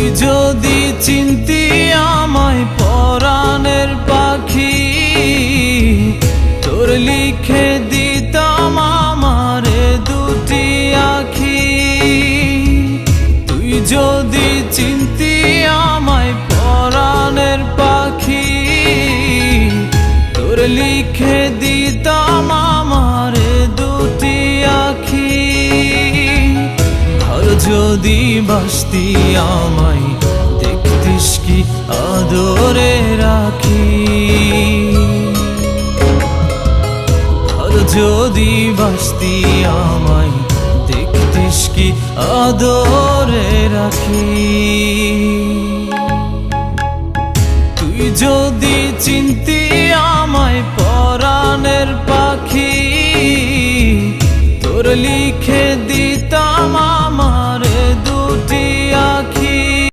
তুই যদি চিনতি আমায় পরাণের পাখি, তোর লিখে দিতাম আমারে দুটি আখি। তুই যদি চিনতি আমায় পরাণের পাখি, তোর লিখে দিতাম আমারে দুটি আখি। আর যদি বাসতি আমায় দেখতিস কি আদরে রাখি। আর যদি বাসতি আমায় দেখতিস কি আদরে রাখি। তুই যদি চিনতি আমায় পরাণের পাখি, তোর লিখে দি